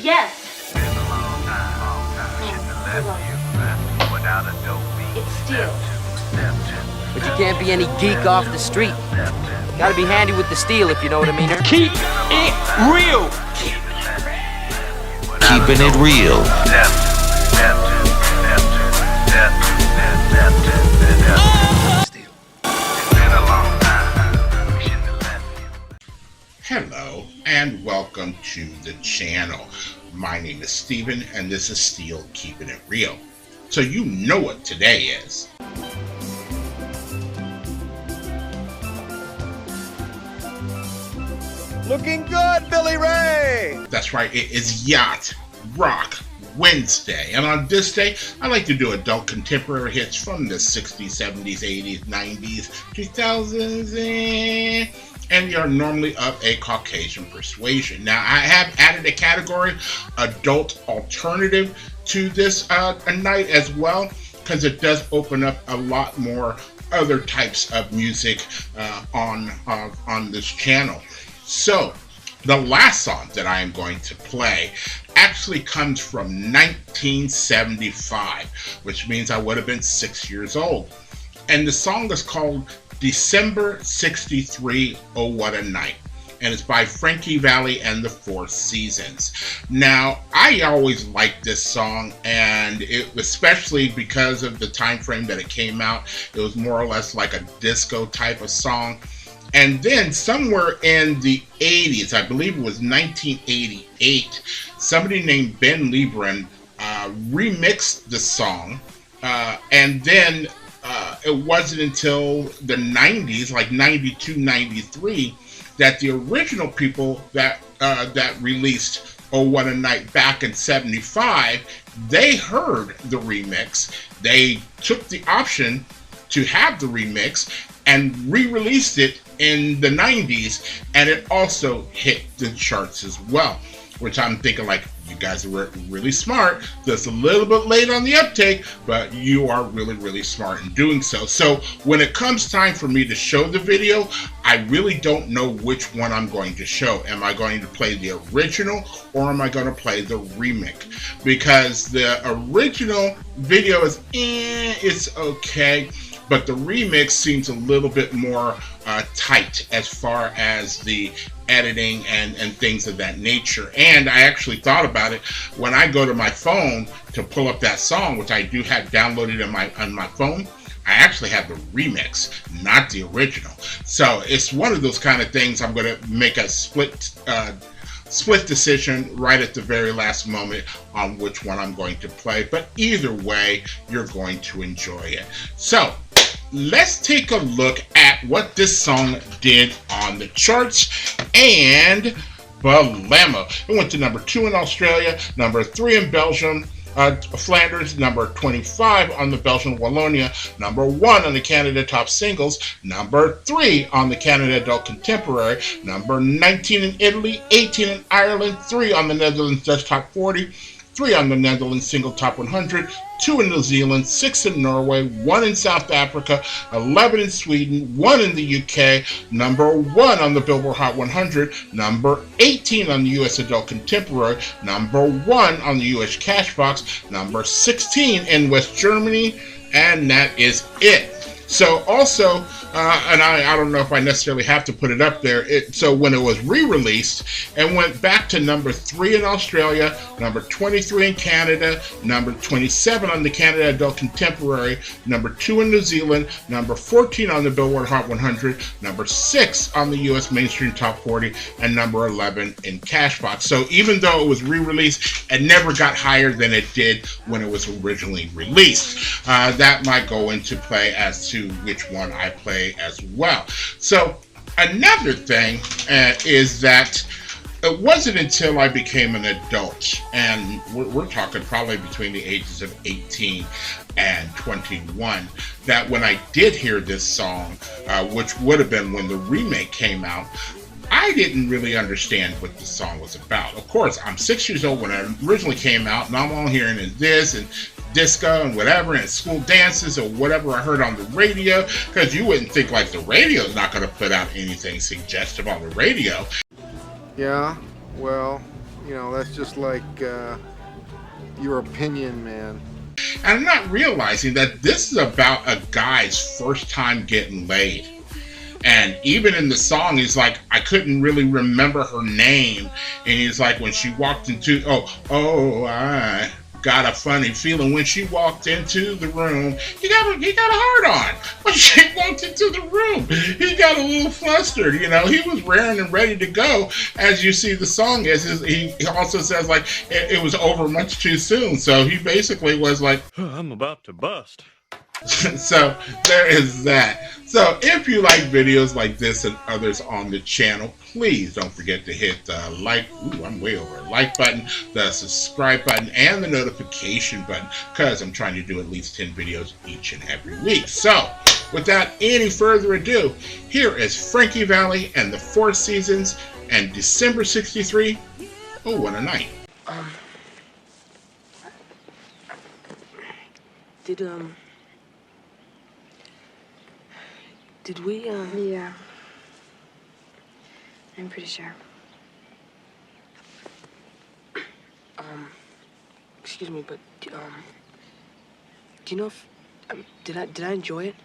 Yes. Been a long time. Shouldn't have left you without a dope beat. It's steel. But you can't be any geek off the street. Gotta be handy with the steel, if you know what I mean. Keep it real. Keeping it real. Hello and welcome to the channel. My name is Steven and this is Steel Keeping It Real. So you know what today is. Looking good, Billy Ray. That's right, it is Yacht Rock Wednesday. And on this day, I like to do adult contemporary hits from the 60s, 70s, 80s, 90s, 2000s, and you're normally of a Caucasian persuasion. Now, I have added a category, adult alternative, to this night as well, because it does open up a lot more other types of music on this channel. So, the last song that I am going to play actually comes from 1975, which means I would have been 6 years old. And the song is called December 63, Oh What a Night. And it's by Frankie, Valli, and the Four Seasons. Now, I always liked this song, and it especially because of the time frame that it came out. It was more or less like a disco type of song. And then somewhere in the 80s, I believe it was 1988, somebody named Ben Lebron remixed the song. And then it wasn't until the 90s, like 92, 93, that the original people that released Oh What a Night back in 75, they heard the remix. They took the option to have the remix and re-released it in the 90s, and it also hit the charts as well, which I'm thinking, like, you guys are really smart. That's a little bit late on the uptake, but you are really smart in doing so. So when it comes time for me to show the video, I really don't know which one I'm going to show. Am I going to play the original or am I going to play the remake? Because the original video is it's okay, but the remix seems a little bit more tight as far as the editing and things of that nature. And I actually thought about it when I go to my phone to pull up that song, which I do have downloaded on my phone. I actually have the remix, not the original. So it's one of those kind of things. I'm going to make a split decision right at the very last moment on which one I'm going to play. But either way, you're going to enjoy it. So let's take a look at what this song did on the charts. And blammo, it went to number 2 in Australia, number 3 in Belgium, Flanders, number 25 on the Belgian Wallonia, number 1 on the Canada Top Singles, number 3 on the Canada Adult Contemporary, number 19 in Italy, 18 in Ireland, 3 on the Netherlands Dutch Top 40, 3 on the Netherlands Single Top 100, 2 in New Zealand, 6 in Norway, 1 in South Africa, 11 in Sweden, 1 in the UK, number 1 on the Billboard Hot 100, number 18 on the US Adult Contemporary, number 1 on the US Cashbox, number 16 in West Germany, and that is it. So also, and I don't know if I necessarily have to put it up there, so when it was re-released, it went back to number 3 in Australia, number 23 in Canada, number 27 on the Canada Adult Contemporary, number 2 in New Zealand, number 14 on the Billboard Hot 100, number 6 on the US Mainstream Top 40, and number 11 in Cashbox. So even though it was re-released, it never got higher than it did when it was originally released. That might go into play as to which one I play as well. So another thing is that it wasn't until I became an adult, and we're talking probably between the ages of 18 and 21, that when I did hear this song, which would have been when the remake came out, I didn't really understand what the song was about. Of course, I'm 6 years old when it originally came out, and I'm all hearing this and disco and whatever, and school dances or whatever I heard on the radio, because you wouldn't think, like, the radio's not going to put out anything suggestive on the radio. Yeah, well, you know, that's just like your opinion, man. And I'm not realizing that this is about a guy's first time getting laid. And even in the song, he's like, I couldn't really remember her name. And he's like, when she walked into, I got a funny feeling when she walked into the room. He got a heart on. When she walked into the room, he got a little flustered. You know, he was raring and ready to go. As you see, the song is, he also says like it was over much too soon. So he basically was like, I'm about to bust. So there is that. So if you like videos like this and others on the channel, please don't forget to hit the like button, the subscribe button, and the notification button, because I'm trying to do at least 10 videos each and every week. So without any further ado, here is Frankie Valli and the Four Seasons and December '63. Oh, what a night. Did we, Yeah. I'm pretty sure. excuse me, but, do you know if, did I enjoy it?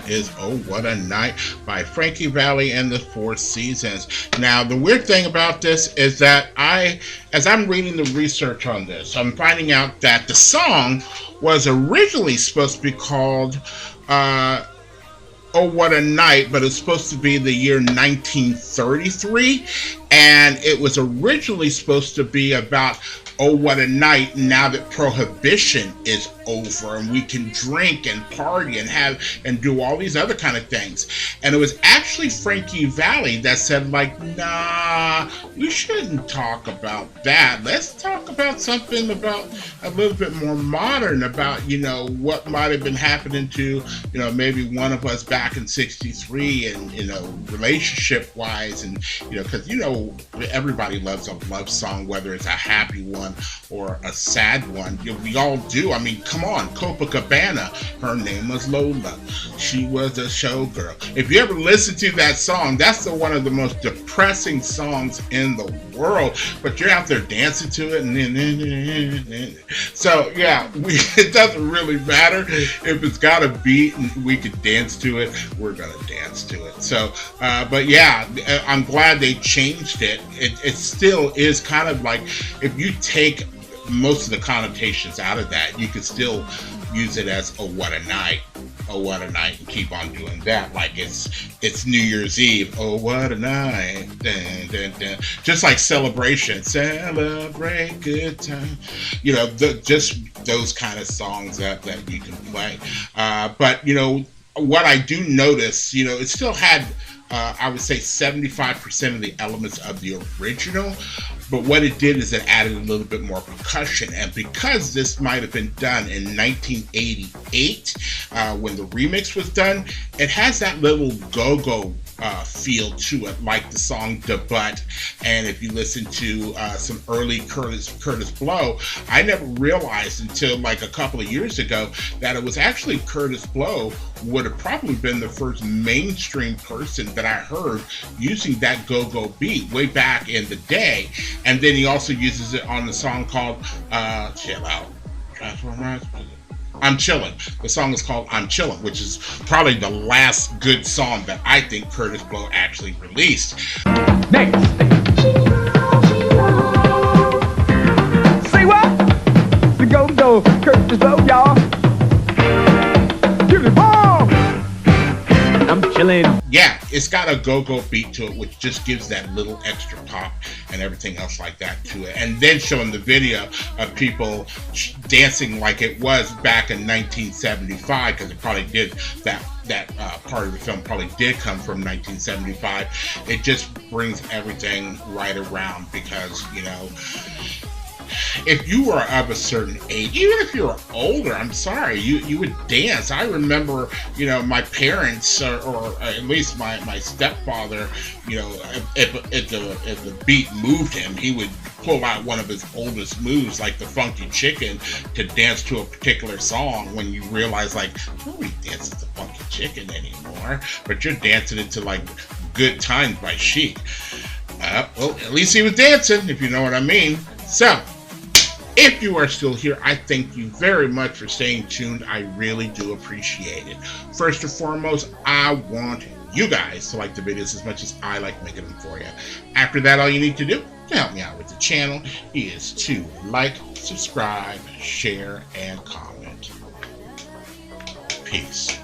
is Oh What a Night by Frankie, Valli, and the Four Seasons. Now, the weird thing about this is that as I'm reading the research on this, I'm finding out that the song was originally supposed to be called Oh What a Night, but it's supposed to be the year 1933, and it was originally supposed to be about oh what a night now that prohibition is over and we can drink and party and have and do all these other kind of things. And it was actually Frankie Valli that said, like, nah, we shouldn't talk about that. Let's talk about something about a little bit more modern, about, you know, what might have been happening to, you know, maybe one of us back in 63 and, you know, relationship wise, and, you know, because, you know, everybody loves a love song, whether it's a happy one or a sad one. You know, we all do. I mean, come on, Copacabana, her name was Lola. She was a showgirl. If you ever listen to that song, that's one of the most depressing songs in the world, but you're out there dancing to it, and so yeah, it doesn't really matter if it's got a beat and we could dance to it, we're gonna dance to it. So but yeah, I'm glad they changed it. It still is kind of like, if you take most of the connotations out of that, you could still use it as oh what a night, oh what a night, and keep on doing that like it's New Year's Eve. Oh what a night, dun, dun, dun. Just like Celebration, celebrate good time, you know, just those kind of songs that you can play. But you know what I do notice, you know, it still had I would say 75% of the elements of the original, but what it did is it added a little bit more percussion. And because this might have been done in 1988, when the remix was done, it has that little go-go feel to it, like the song "Da Butt." And if you listen to some early Curtis Blow, I never realized until like a couple of years ago that it was actually Curtis Blow would have probably been the first mainstream person that I heard using that go-go beat way back in the day. And then he also uses it on the song called Chill Out. I'm Chillin'. The song is called I'm Chillin', which is probably the last good song that I think Curtis Blow actually released. Next. Say what? The go-go Curtis Blow, y'all. Give it bomb. I'm chillin'. Yeah, it's got a go-go beat to it, which just gives that little extra pop and everything else like that to it. And then showing the video of people dancing like it was back in 1975, because it probably did, that part of the film probably did come from 1975. It just brings everything right around, because, you know, if you were of a certain age, even if you were older, I'm sorry, you would dance. I remember, you know, my parents, or at least my stepfather, you know, if the beat moved him, he would pull out one of his oldest moves, like the funky chicken, to dance to a particular song, when you realize, like, nobody dances the funky chicken anymore, but you're dancing it to, like, Good Times by Chic. Well, at least he was dancing, if you know what I mean. So, if you are still here, I thank you very much for staying tuned. I really do appreciate it. First and foremost, I want you guys to like the videos as much as I like making them for you. After that, all you need to do to help me out with the channel is to like, subscribe, share, and comment. Peace.